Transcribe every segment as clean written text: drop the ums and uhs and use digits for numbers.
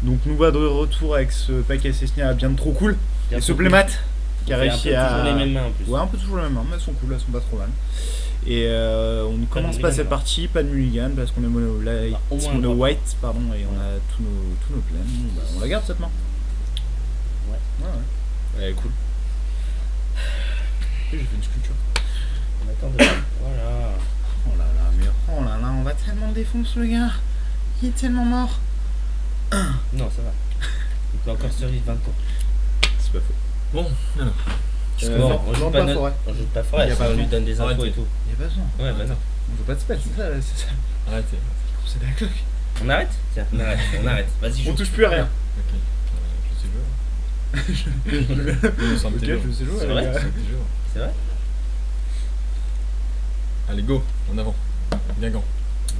Donc nous voilà de retour avec ce pack Assassinat bien trop cool. Bien Et ce trop cool. playmat qui a On fait réussi un peu à. toujours les mêmes mains en plus. Ouais, un peu toujours les mêmes mains, mais elles sont cool, elles sont pas trop mal. Et on ne commence pas mulligan, cette quoi. partie, pas de mulligan parce qu'on est mono, light, Bah, au moins mono un drop. white, pardon, et on a tous nos plaines. Bon, bah, on la garde cette main. Ouais. Ouais. Elle est cool. Et j'ai fait une sculpture. On attend de... Voilà. Oh là là, mais oh là là, on va tellement le défoncer le gars. Il est tellement mort. Non, ça va. Il peut encore survivre 20 ans. C'est pas faux. Bon, alors. Non, on joue non, pas pas forêt. On joue pas forêt, Y a si pas on lui besoin. donne des infos Arrêtez. et tout. Il y a pas besoin. Ouais, bah non. On joue pas de spell, c'est ça, c'est ça. Arrêtez. C'est la cloque. On arrête. Tiens, on arrête. Vas-y, joue. On touche plus à rien. Ok. Je sais jouer. Ok, Ça me fait je sais jouer. C'est les vrai gars. C'est vrai. Allez, go, en avant. Guingamp.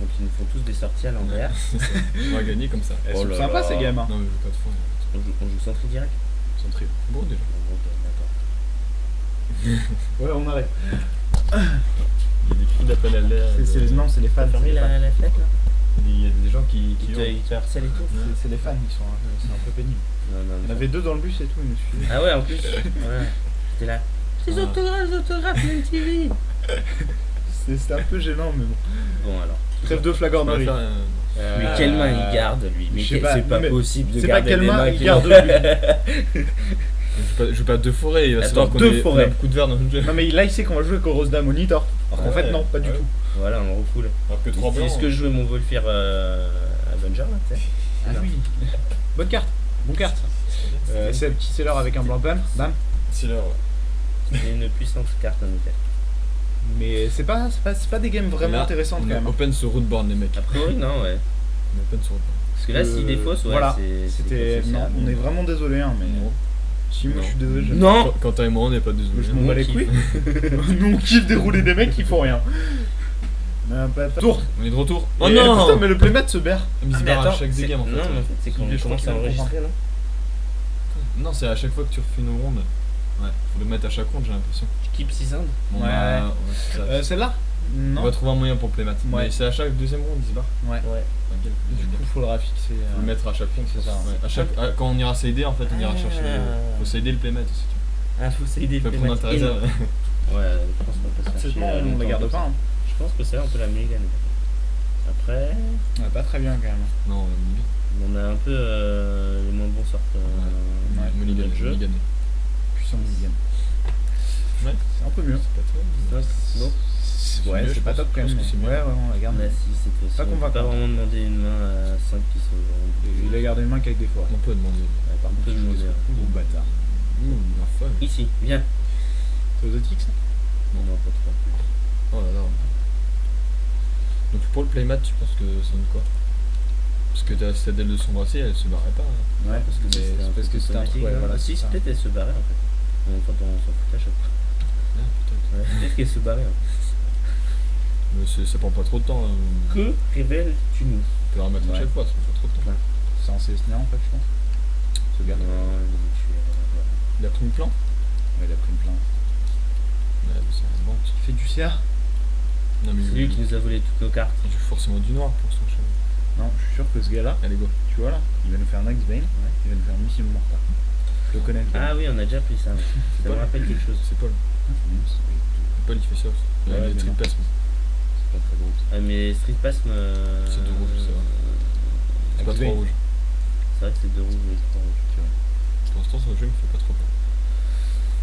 Donc ils nous font tous des sorties à l'envers. On va gagner comme ça. Elles Oh sont là sympas là. ces gamins. Non, mais je veux pas de fond. On joue centré direct. Centré. Bon, déjà. Ok, d'accord. Ouais, on arrête. Il y a des cris d'appel à l'air. Non, c'est les fans. T'as fermé la fenêtre là? Il y a des gens qui Il te harcèle et tout? C'est les fans, c'est un peu pénible. Non, non, Il y en non. avait deux dans le bus et tout, ils nous suivaient. Ah ouais, en plus. Ouais. J'étais là. Des autographes, MTV. C'était un peu gênant, mais bon. Bon alors. Trêve de On va flagornerie. faire Mais quelle main il garde lui? Mais je sais pas, c'est pas mais possible de C'est pas garder quelle des main mains il qui garde lui. Je joue pas deux forêts, il va Attends, savoir qu'on deux on forêts. a beaucoup de verre dans le jeu. Non, mais là, il sait qu'on va jouer avec Rosda Monitor. Alors qu'en Ouais, fait, non, pas du ouais. tout. Voilà, on refoule. Alors que 3 blancs. Est-ce que je jouais mon Volfire Avenger là, tu sais? Ah oui. Bonne carte. Bonne carte. C'est un petit seller avec un blanc bam. Bam. C'est l'heure, ouais. C'est une puissante carte en effet. Mais c'est pas des games vraiment Là, intéressantes on quand est même. open sur rootboard, les mecs. A priori, non, ouais. On est open sur rootboard. Parce que là, s'il défausse, ouais, voilà. c'est C'était. Non, négociable. on est vraiment désolé, hein, mais. Non. Si, moi Non. je suis désolé. j'aime Non. Quentin et moi, on n'est pas pas. désolés. Je m'en bats les kiffe. couilles. Nous on kiffe dérouler des mecs qui font rien. Tour. On est de retour. Oh Et, non putain, mais le playmat se berre. Mais Ah, c'est mais pas à attends, chaque c'est- des games en fait. Non, mais en fait, c'est quand Je on crois commence qu'il à va enregistrer, non? Non, c'est à chaque fois que tu refais une ronde. Ouais, faut le mettre à chaque ronde, j'ai l'impression. Keep 6 Indes. Bon, Ouais. bah, c'est ça. Celle-là On Non. va trouver un moyen pour playmat. Ouais. Mais c'est à chaque deuxième ronde, il se barre. Ouais. Ouais. Ok. Du coup, faudra fixer. Faut le mettre à chaque ronde, c'est ça. Ouais. Quand on ira s'aider, en fait, on ira chercher. Faut s'aider le playmat aussi. Ah, faut s'aider. Tu peux prendre ta réserve. Ouais, je pense qu'on peut se faire Cette chier, main, on longtemps la garde comme ça. pas. Hein. Je pense que celle-là, on peut la mulligan. Après, Ouais, pas très bien quand même. Non, on a un peu les moins bons sortes Ouais. de mulligan, notre jeu. mulligan. Puissant mulligan. Ouais. C'est un peu mieux. C'est pas trop. Non. Ouais, mieux, c'est je pas pense. top quand Je même. pense que c'est Ouais, mieux. ouais, on la garde. On a 6 cette fois-ci. Pas On peut convaincant. pas vraiment demander une main à 5 qui sont. Il a gardé une main qu'avec des forêts. On peut demander. Ouais, par On contre, peut tu joues demander, des gros bâtard. La folle. Ici, viens. C'est aux Otix ça Non, pas trop. Oh là là. Donc pour le playmat, tu penses que ça donne quoi? Parce que ta citadelle de son bracelet, elle se barrait pas. Hein. Ouais, Parce que mais c'est parce que c'était un truc. Ouais, voilà, si, c'est ça. peut-être elle se barrait en fait. Quand on s'en foutait à chaque fois. Ah, putain. Ouais, peut-être qu'elle se barrait. Hein. Mais ça prend pas trop de temps. Que révèles-tu-nous? On peut la remettre à Ouais. chaque fois, ça prend pas trop de temps. C'est en CSNA en fait, je pense. Ce gars. Non, Il a pris une plan? Ouais, il a pris une plainte. Ouais, mais c'est bon. Il fait du CA Non, mais c'est lui qui nous a volé toutes nos cartes. il joue forcément du noir pour son chemin. Non, je suis sûr que ce gars-là, Allez, go. tu vois là, il va nous faire un Axbane, il va nous faire un Missile Mortar. Je le connais. le gars. Ah oui, on a déjà pris ça. Ça me Paul. rappelle quelque chose. C'est Paul. Paul, il fait ça aussi. Il a Ouais, les mais non. tripasmes. C'est pas très gros. Ah, mais Street Pass me. C'est de rouge, c'est vrai. C'est pas Axbane. trop rouge. C'est vrai que c'est de rouge, oui, c'est pas rouge. Pour l'instant, ce jeu me fait pas trop peur.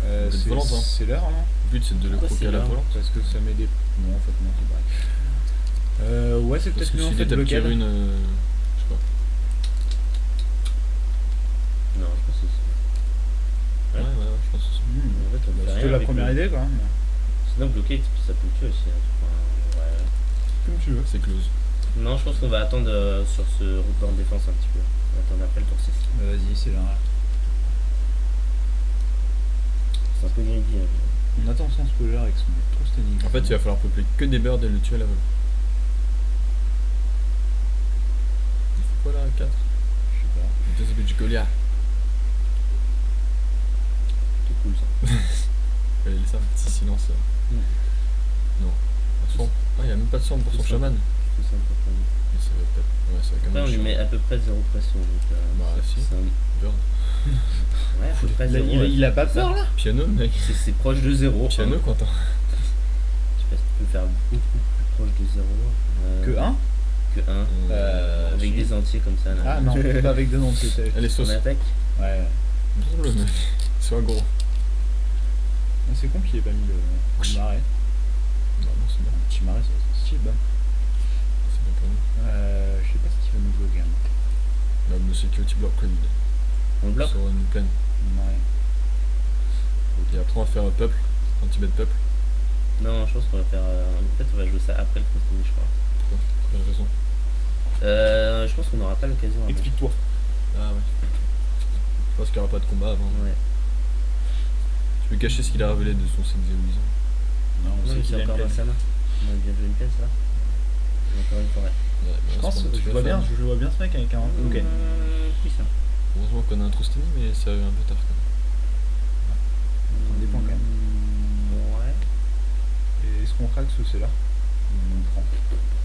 Vous êtes volante, hein. C'est l'heure, non Le but, c'est de le Pourquoi croquer c'est à la là volante. Parce que ça met des. Non, en fait, non, c'est pareil. Ouais, c'est Parce peut-être que mieux en si fait les tapes qui blocade. ruinent, je sais pas. Non, je pense que c'est. Ouais, je pense aussi. En fait, on fait rien C'était la avec première le- idée, quoi. mais- Sinon, bloqué, ça peut le tuer aussi. Hein. Enfin, ouais. Comme tu veux. C'est close. Non, je pense qu'on va attendre sur ce report de défense un petit peu. On va attendre après le tour 6. Bah, vas-y, c'est l'heure. C'est un peu greedy. Hein. On attend sans spoiler avec son trop stunning. En fait, il va falloir peupler que des birds et le tuer à la volée. Il fait quoi là, 4? Je sais pas. Putain, ça fait du Goliath. C'est cool ça. Fallait laisser un petit silence. Non. Pas de son. Ah, il y a même pas de son pour son Tout ça. chaman. Tout ça pour prendre. Mais ça va peut-être. Ouais, ça va quand Après, même. on lui chiant. met à peu près 0 pression. Donc, Bah, si. C'est un... Burn. Ouais, à peu près Il a- 0. il a- il a pas peur là. Piano, mec. C'est proche de 0. Piano, Quentin. Je sais pas si tu peux faire beaucoup plus proche de 0. Que 1. Que 1. Avec des entiers comme ça. Là. Ah non, pas avec deux noms, c'était. Allez, sauce. On attaque. Ouais. Drôle, mec. Sois gros. C'est con qu'il ait pas mis le marais. Bah non, c'est bien. Un petit marais, c'est stylé. C'est bien pour nous. Je sais pas ce qu'il va nous jouer quand même. Bah, le security block code. On le bloque. Sur une plaine. Ouais. Et après, on va faire peuple. Anti-bet peuple. Non, je pense qu'on va faire. En fait, on va jouer ça après le compromis, je crois. Pourquoi? Pour quelle raison? Je pense qu'on n'aura pas l'occasion. avant. Explique-toi. Ah ouais. Je pense qu'il n'y aura pas de combat avant. Ouais. Tu peux cacher ce qu'il a révélé de son 5-0 ans. Non, on Non, sait mais qu'il c'est a une encore plaine. Massama. On a bien joué une pièce là. Et encore une forêt. Ouais, Je pense, je vois bien ce mec avec un. Ok. Puissant. Heureusement qu'on a un Trustini, mais ça a eu un peu tard quand même. Ça dépend quand même. Ouais. Et est-ce qu'on craque ce c'est là? On prend.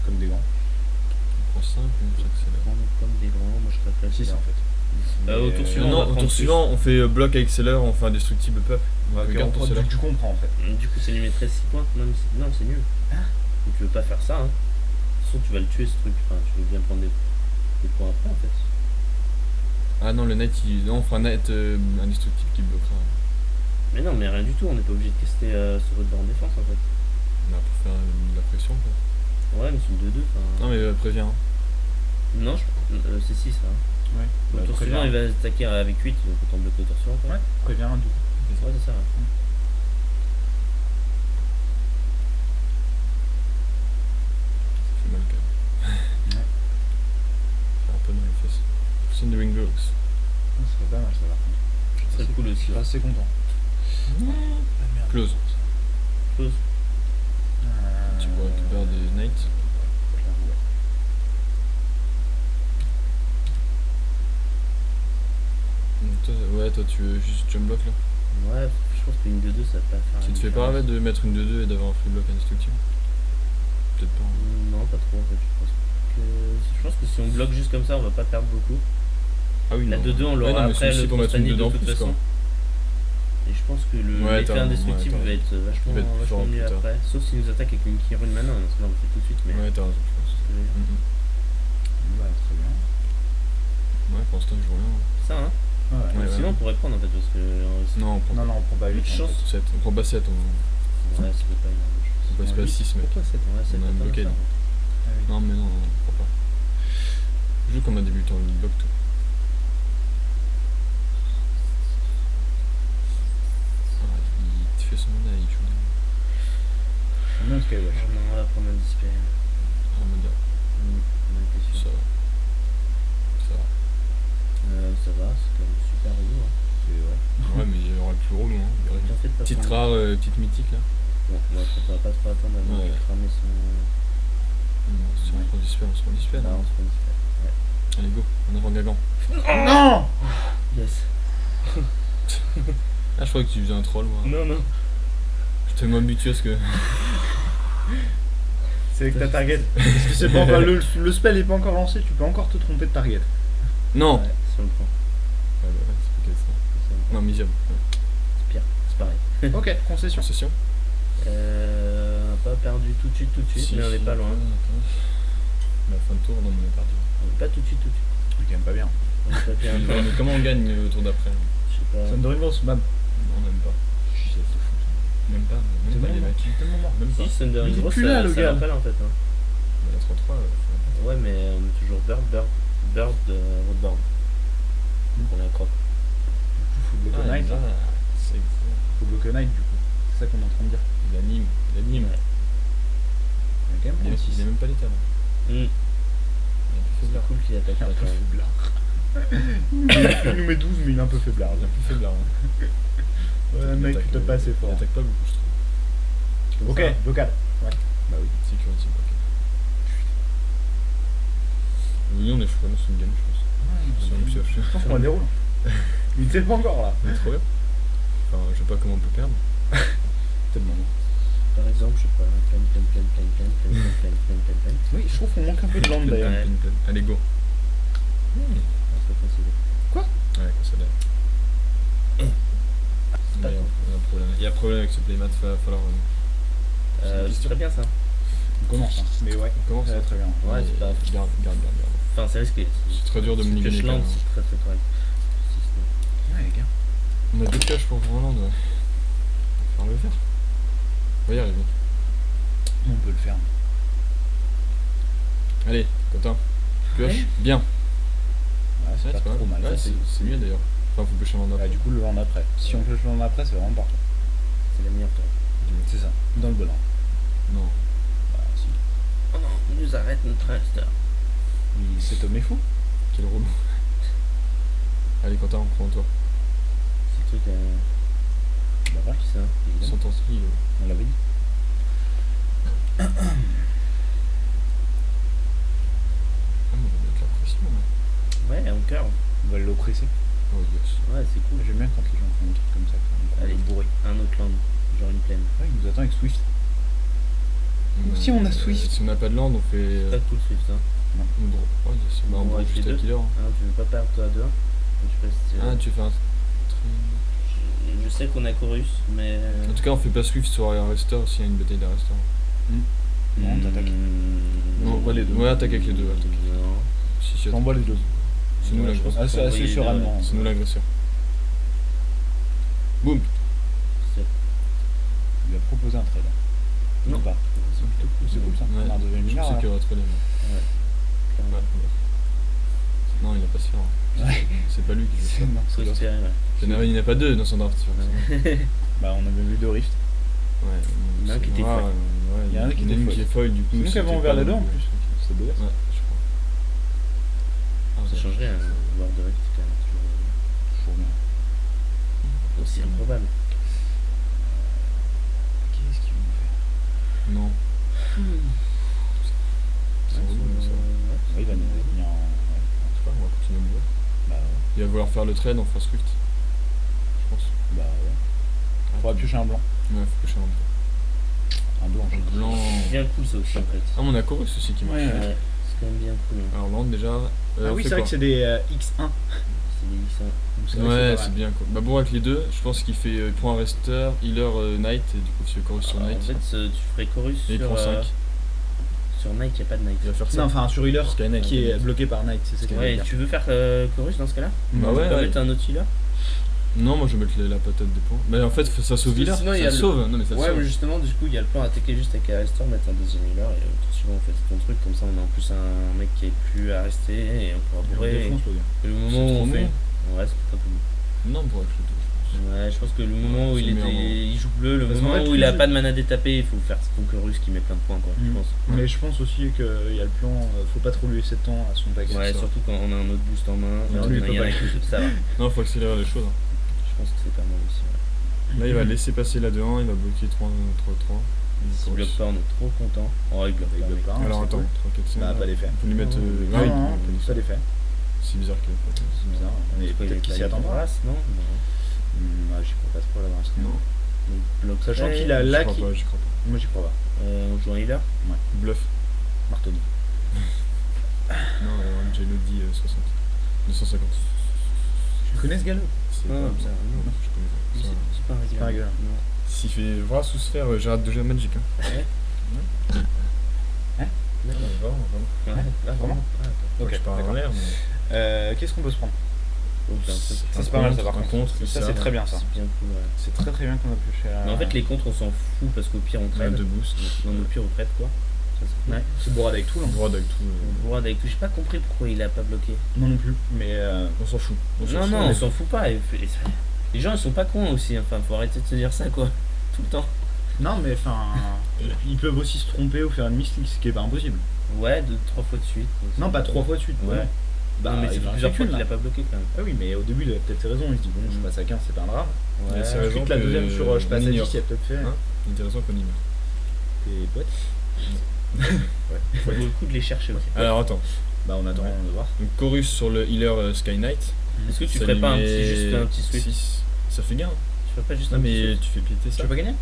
Comme des grands. On prend 5 ou on s'accélère. Comme des grands, moi je préfère 6 en fait. au tour suivant, on va Non, au prendre tour plus. suivant, on fait bloc avec Seller, on fait un destructible peuple. On Ok, regarde pour Seller. tu comprends en fait. Du coup, ça lui mettrait 6 points. Non, mais non, c'est nul. Donc, tu veux pas faire ça, hein. De toute façon, tu vas le tuer ce truc. Enfin, tu veux bien prendre des points après en fait. Ah non, le knight, non, on fera un knight indestructible qui bloquera. Mais non, mais rien du tout. On n'est pas obligé de caster sur votre barre en défense en fait. On a pour faire de la pression quoi. Ouais, mais c'est une 2-2. Enfin... Non mais préviens. Hein. Non, c'est 6 là. Ouais. Au tour suivant, il va attaquer avec 8. Donc, autant bloquer au tour suivant. Quoi. Ouais, préviens un doux. Ouais, c'est ça. Ouais. Ça fait mal quand même. Ouais. Ça fait un peu dans les fesses. Thundering Grows. Ça serait pas mal ça par contre. Ce serait cool Je aussi. suis Ouais. assez content. Close. Close. Tu peux récupérer des knights. Toi tu veux juste jump block là? Ouais, je pense qu'une 2-2 ça va pas faire. Tu te fais pas remettre de mettre une 2-2 et d'avoir un free block indestructible? Peut-être pas. Hein. Non, pas trop en fait. Je pense que si on bloque juste comme ça, on va pas perdre beaucoup. Ah oui, La non. 2-2 on l'aura Ouais, non, mais après c'est le pour mettre une Constantine 2 de en toute plus façon. quoi. Et je pense que Ouais, l'effet t'as raison, indestructible ouais, va être vachement, Il va être vachement fort mieux plus tard. après. Sauf s'il nous attaque avec une Kirune maintenant, dans ce cas-là on le fait tout de suite. Mais Ouais, t'as raison, je pense. ce que je veux dire. Ouais, très bien. Ouais, pour l'instant, je joue rien. Hein. Ça hein. Ouais. Ouais, Sinon ouais. on pourrait prendre en fait parce que Non, on prend Non, non, on prend pas 8 Huit chances. 7. On prend pas 7, on ouais, ça peut pas énorme de choses. passe pas 6, mec. Pourquoi 7? Ouais, c'est On a un pas bloqué, ça. là. Ah oui. Non, mais non, on prend pas. Je joue comme un débutant, il bloque tout. Ah, il fait son mandat, il joue. Combien de Skywash? Non, on va prendre un display. Ah, on va dire. On a été Ça sûr. va. Ça va. Ça va, c'est quand même super relou. Hein. Ouais, mais il y aura le plus relou. Hein. Il y aura Bien fait de pas petite prendre- rare, petite mythique là. Bon, moi je pense qu'on va pas trop attendre avant Ouais. de cramer son. Non, si on prend dispel, on se prend dispel. Bah, on se prend display. Ouais. Allez, go, en avant Gagan. Non! Yes. Ah, je croyais que tu faisais un troll, moi. Non, non. Je suis tellement habitué à ce que. C'est avec ta target. Parce que c'est pas encore, le spell est pas encore lancé, tu peux encore te tromper de target. Non! Ouais, si on le prend. Ouais, bah, ouais, c'est pas quel ça. Si on le prend. Non, Misium. Ouais. C'est pire, c'est pareil. Ok, concession. Concession? On n'a pas perdu tout de suite, Si, mais on n'est si, pas loin. attends. La fin de tour, non, mais on est perdu. On n'est pas tout de suite. C'est quand même pas bien. On n'est pas bien. Ouais, mais comment on gagne le tour d'après? Je sais pas. Thundering Gross, bam. Non, même pas. Même pas, C'est même pas les tellement mecs. tellement mort. Même pas. Si, Thundering Il est Gross, plus là, le ça gars. rappelle en fait. Hein. Il y a 33, Ouais, mais on est toujours Bird, Roadburn. Donc on est à croc. Faut bloquer Ah, Knight. là, c'est excellent. Faut bloquer Knight du coup. C'est ça qu'on est en train de dire. Il anime, il anime. Ouais. On est quand même Il est 36. même pas l'état là. Hmm. Il est un peu C'est faiblard. cool qu'il attaque Il est pas un peu quand même. faiblard. Il nous met 12, mais il est un peu faiblard. Il est un peu faiblard. Hein. Ouais, Il mec, attaque, tu pas assez fort. Il attaque pas beaucoup, je trouve. Comme Ok, ça. bloquade. Ouais. Bah oui. Security, ok. Oui, on est chaud, c'est une game, je pense. Si on pioche. Je pense qu'on la déroule. Il était pas encore là. On est trop bien. Enfin, je sais pas comment on peut perdre. Tellement bon. Par exemple, je sais pas, plein. Oui, je trouve qu'on manque un peu de land d'ailleurs. Ouais. Allez, go. C'est facile. problème avec ce playmat, va falloir. C'est une C'est question. très bien ça. On commence, hein. Mais ouais, On commence. très bien. Ouais, c'est pas. Garde. Enfin, c'est risqué. C'est très dur de mener Que les je lance, gars. c'est très correct. Ouais, les gars. On a 2 caches pour Roland, ouais. On va le faire. On va y arriver. On peut le faire. Allez, Quentin. Pioche. Ouais. Bien. Ouais, c'est Ouais, pas trop mal. Ouais, ça, c'est mieux d'ailleurs. Enfin, faut piocher en Bah, après. du coup, le vent d'après. Si on peut le vent d'après, c'est vraiment parfait. C'est la meilleure tour. C'est ça. Dans le bon ordre. Non. Bah, si. Oh non, il nous arrête notre rester. Oui, cet homme est fou. Quel relou. Allez, Quentin, prends-toi. C'est le truc Bah, voilà. qui ça, évidemment. Sentence il. On l'avait dit. Ah, mais on va mettre la pression là. Ouais, en cœur. On va l'oppresser. Oh yes. Ouais, c'est cool. J'aime bien quand les gens font des trucs comme ça. Quand Allez, on est bourré. un autre land, genre une plaine. Ouais, il nous attend avec Swift. Si on a Swift. Si on n'a pas de land, on fait. Pas cool Swift, hein. On draw. Oh yes. Bah, on On draw va juste essayer à deux. killer. Hein, tu veux pas perdre toi à 2-1. Je sais pas si Ah, tu fais un. je sais qu'on a Chorus, mais. En tout cas, on fait pas Swift sur un Arrestor s'il y a une bataille d'Arrestor. Non, t'attaques. Non, pas les deux. Ouais, attaque avec les deux. Attaque. Non. Si, T'envoies les deux. C'est nous Ouais, je pense l'agresseur. Ah, c'est assez envoyer sereinement. C'est nous l'agresseur. Boum. C'est- Il lui a proposé un trade. Non. Ou pas. c'est plutôt cool. C'est cool ça. Ouais. On a un deuxième Je milliard. sais qu'il y aura trop les mains. Ouais. Clairement. Non, il a pas sphère. Ouais. C'est pas lui qui joue ça. Non, Faut c'est l'autre. espérer, ouais. Il n'y en a pas deux dans son draft. Tu vois. Ouais. Bah, on avait vu deux rifts. Ouais, Il y en a un qui était foil. Ouais, Il y en a un qui était une foil. qui est foil, du coup. C'est nous qui c'était avons ouvert pas les deux en donc, plus. C'est beau. Ouais, je crois. Ah, Ça changerait un joueur de rift quand même. Toujours bien. Toujours aussi improbable. Qu'est-ce qu'ils vont faire? Non. C'est relou, ça. Ouais, il va nous venir en. Ouais. Je sais pas, on va continuer le jouer. Bah ouais. Il va vouloir faire le trade, on fera Swift. Je pense. Bah ouais. On pourra piocher un blanc. Ouais, faut pêcher un peu. Un blanc. Un blanc. C'est bien cool ça aussi en fait. Ah, mais on a Chorus aussi qui marche. Ouais. Ouais, c'est quand même bien cool. Hein. Alors, land déjà. Ah on oui, fait c'est vrai quoi que c'est des X1. C'est des X1. Donc c'est vrai que Ouais, pas c'est mal. bien quoi. Bah bon avec les deux, je pense qu'il fait point Rester, healer Knight et du coup il fait Chorus sur En Knight. fait, tu ferais Chorus Et il sur, prend 5. sur Knight, il n'y a pas de Knight. Il va faire ça. Non, enfin sur healer Sky Knight, qui est Knight. bloqué par Knight, c'est ça que je veux Ouais, dire. tu veux faire Chorus dans ce cas-là? Bah ouais, Tu peux ouais. mettre un autre healer? Non, moi je vais mettre la patate des points. Mais en fait, ça sauve que healer. sinon, il y Ça a le- sauve. Non, mais ça Ouais, sauve. mais justement, du coup, il y a le plan attaquer juste avec Arrestor, mettre un deuxième healer et suivant en fait ton truc, comme ça on a en plus un mec qui est plus à rester et on pourra On bourrer. défonce le gars. Et le moment C'est où trop on fait. bon. Ouais, c'est peut-être un peu bon. Non, pour avec le deux, je pense. Ouais, je pense que le moment où C'est il le meilleur moment. était, il joue bleu, le Parce qu'en moment fait, où il a le- pas de mana détapé, il faut faire son Chorus qui met plein de points quoi, je Mm. pense. Mais je pense aussi qu'il y a le plan, faut pas trop lui laisser de temps à son pack. Ouais, ça. surtout quand on a un autre boost en main, Non, lui, il il y peut en a pas. qui ça va. Non, faut accélérer les choses. Je pense que c'est pas mal aussi. Ouais. Là, il va laisser passer la 2-1, il va bloquer 3-3. S'il bloque pas, on est trop content. Oh, il bloque Il pas. bloque mec. pas. Alors c'est attends, cool. 3, 4, 5. Bah, pas d'effet. On peut lui mettre. Non, ouais, non, il peut ça l'est fait. C'est bizarre qu'il ait pas fait. C'est bizarre. On est Pourquoi peut-être qu'il s'y il attend pas. race, non? Non. J'y crois pas trop à la race. Non, Il bloque. Sachant qu'il a là j'y qui. crois pas, j'y crois pas. Moi j'y crois pas. On joue un healer. Bluff. Martoni. Non, Angelo dit 60. 250. Tu connais ce galop? C'est Non, pas ça, non. Je connais pas. C'est Ça, c'est pas un C'est pas un healer. healer. Non. S'il fait voir sous sphère, j'arrête de jouer à Magic. Hein. Ouais. D'accord. Vraiment. Ouais, là, vraiment. Ah, attends. Ok, Je pars en d'accord. l'air, mais. Qu'est-ce qu'on peut se prendre? Oh, j'ai un truc. Ça, c'est pas mal, ça, par Un contre. contre, Ça, c'est très bien, ça. C'est bien cool, ouais. C'est très très bien qu'on a pioché à. Mais en fait, les contres, on s'en fout parce qu'au pire, on trade. de boost. Non, au pire, on trade quoi. Ça, c'est cool. Ouais, c'est bourrade avec tout là. Droit avec tout. On bourrade avec tout. J'ai pas compris pourquoi il a pas bloqué. Non non plus, mais On s'en fout. Non, non, on s'en fout pas. Les gens, ils sont pas cons aussi. Enfin, faut arrêter de se dire ça, quoi. Tout le temps. non mais enfin, ils peuvent aussi se tromper ou faire une mystique, ce qui est pas impossible. Ouais, 3 fois de suite. Non, pas 3 fois de suite. Ouais. non. Bah, non, mais c'est il en a plusieurs fait fois qu'une, qu'il a là. pas bloqué quand même. Ah oui, mais au début, il avait peut-être ses raisons. Il se dit bon, je passe à 15, c'est pas un drame. Ouais. c'est raison Ensuite, la que deuxième sur je passe à on 10, ignore. il a peut-être fait Hein Intéressant qu'on ignore. tes potes. Ça vaut le coup de les chercher aussi. Alors attends. Bah, on attend de voir. Donc Chorus sur le healer Sky Knight. Est-ce que tu Ça ferais lui pas met juste un petit swift? 6. Ça fait gain. Hein. Tu ferais pas juste Non un petit mais swift? tu fais piéter Tu ça. veux pas gagner?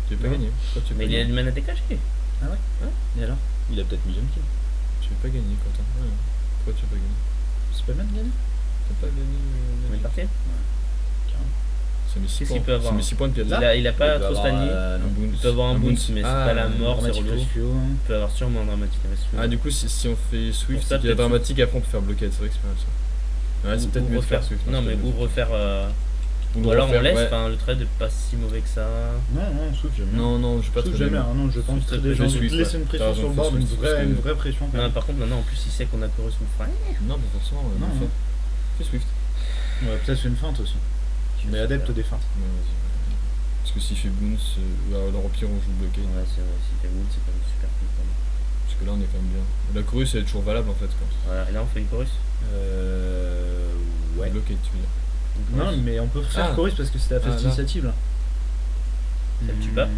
Tu veux pas Non. gagner. Pourquoi tu veux Mais pas il y a gagner du mana décaché. Ah ouais? Et alors? Il a peut-être mis un kill. Tu veux pas gagner Quentin. Ouais. Pourquoi tu veux pas gagner? C'est pas mal de gagner? T'as pas gagné On est parti? Carrément. Ça met 6 Qu'est-ce points. qu'il peut avoir, Ça met hein 6 points de pièce. Il a pas trop Stani. Un bounce. Il peut avoir un bounce, mais c'est Ah, pas la mort, c'est Dramatic relou. Rescue. Il peut avoir sûrement un dramatique rescue. Ah, du coup, si on fait Swift, Pour ça, c'est qu'il y a peut-être dramatique, après on peut faire bloquette, c'est vrai que c'est pas mal ça. Ouais, c'est peut-être mieux de faire Swift. Non, mais ou refaire. Ou Ou alors on laisse, ouais. enfin le trade est pas si mauvais que ça. Non, Swift, j'aime bien. Non, je vais pas Swift, très j'aime bien. Non, je vais pas envie de trader les gens. Swift, De laisser une ouais. pression T'as sur le raison, board, Swift, parce que- une vraie pression. quand Non, même. par contre, maintenant en plus, il sait qu'on a Chorus ou Fry. Non, mais forcément, Non, on le fait. Fais Swift. Ouais, peut-être c'est une feinte aussi. Mais adepte des feintes. Ouais, vas-y, ouais. Parce que s'il fait bounce, alors au pire on joue bloqué. Ouais, c'est vrai, si fait Wood, c'est quand même super cool pour nous. Parce que là on est quand même bien. La chorus elle est toujours valable en fait quoi. Voilà, et là on fait une chorus. Ouais. Bloqué tu veux dire. Une Non, chorus. mais on peut faire Ah. chorus parce que c'est la phase Ah, là. d'initiative là. Ça le tue pas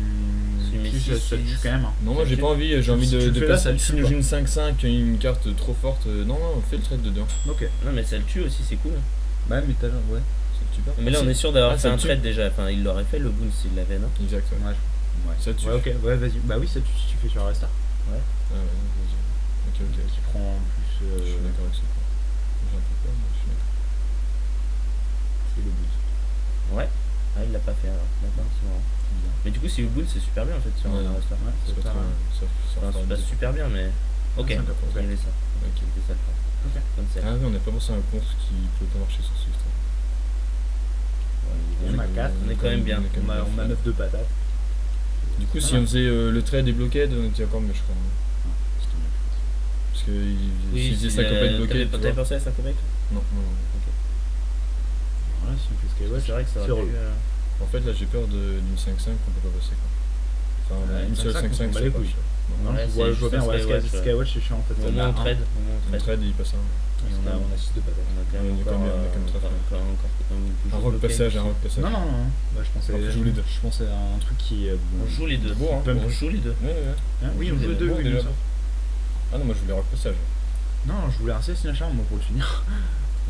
Si, mais Si, si, ça le si, tue si. quand même. Non, moi Ça j'ai tue. pas envie, j'ai envie Si tu de le fais là, ça passer. le Si tue nous pas. joue une 5-5, une carte trop forte, non, fais le trade de 2. Ok. Non, mais ça le tue aussi, c'est cool. Bah, mais t'as ouais. Ça te tue pas. Mais là, on Si. est sûr d'avoir Ah, fait ça un le tue. trade déjà. Enfin, il l'aurait fait le boon s'il l'avait, non? Exact, ouais. Ouais. Ça tue. Ouais, ok, ouais, vas-y. Bah oui, ça tue si tu fais sur un restart. Ah ouais, vas-y. Ok. Qui prend en plus. Je suis d'accord avec ça. J'ai un peu peur, mais je suis d'accord. C'est le boot. Ouais. Ah, il l'a pas fait alors. D'accord, c'est marrant. Mais du coup, si le boon, c'est super bien en fait sur Ouais, un non. restart. Ouais, C'est pas trop. Ça Enfin, fera c'est pas deux. super bien, mais. Ok, Ah, 5 il y avait ça. Ok. C'était ça le point. Ok. 27. Ah oui, on n'a pas pensé à un contre qui peut pas marcher sur Swift. On a 4. On est quand même bien. On a 9 de patates. Du coup, Ah si ouais. on faisait le trade et bloqué, on était encore mieux, je crois. Parce que s'il faisait sa compète bloquée. T'avais pensé à sa compète? Non. Voilà, si on fait Skywatch, C'est vrai que ça c'est aurait relou. pu. En fait, là, j'ai peur d'une 5-5 qu'on peut pas passer. Quoi. Enfin, Ouais, une seule 5-5, 5-5, on bat c'est les pas couilles. cher. Non, Ouais, je c'est vois juste bien, un ouais, Skywatch, Skywatch c'est chiant en fait. Au moins on trade. On trade et il passe un. Et on a 6 de patates. On a quand Ouais, même on est encore. quand même- on est quand même très fort. Un rock passage, un rock passage. Non. Bah, je pensais, Après, joue les deux. Je pensais à un truc qui. On joue les deux. Beau, hein. On joue les deux. Ouais. Hein, oui, on joue joue les les deux. Bon, oui, déjà. bien sûr. Ah non, moi je voulais rock passage. Non, je voulais un Cessna Charme moi pour le finir.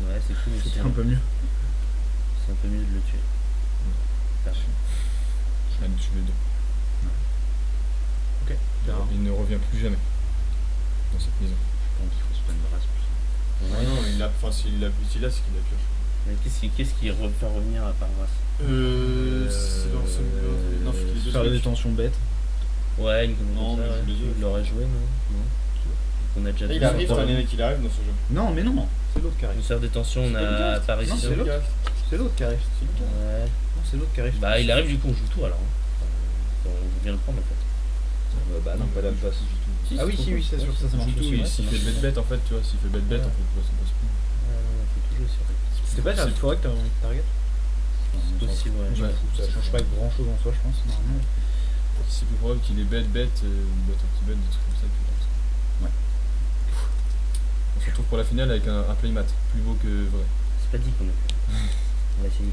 Ouais, c'est cool aussi. C'était hein. un peu mieux. C'est un peu mieux de le tuer. Allez, tu les deux. Ok. Il ne revient plus jamais dans cette maison. Je pense qu'il faut se prendre une race plus. Ah non, s'il l'a plus là, c'est qu'il l'a pioche. Mais qu'est-ce qui fait revenir à part Race? C'est dans ce non, faut qu'il les deux Faire des switch. détentions bêtes. Ouais, une connerie Non, comme ça, mais ouais. je les ai. Il l'aurait joué, non? On a déjà Il deux arrive, sortes. t'as les mecs, il arrive dans ce jeu. Non, mais non, c'est l'autre qui Une arrive. sœur de tension, on C'est le a gars. apparition. Non, c'est l'autre. C'est l'autre qui arrive. Ouais. Non, c'est l'autre qui arrive. Bah, il arrive, du coup, on joue tout alors. hein. On veut bien le prendre en fait. Bah non, pas d'âme passe. Si, Ah oui, c'est si, trop oui, c'est sûr, ça marche Joue aussi. tout, ouais. s'il fait bête en fait, tu vois, s'il fait bête, on peut passer passe plus. Ouais, non, on peut tout jouer, c'est vrai. C'était pas la forêt que t'avais envie de target? C'est possible, ouais. Ouais. Ça change pas grand chose en soi, je pense. Normalement. C'est plus probable qu'il est bête, ou bête anti-bête, des trucs comme ça. Ouais. On se retrouve pour la finale avec un playmat, plus beau que vrai. C'est pas dit qu'on a fait. On va essayer.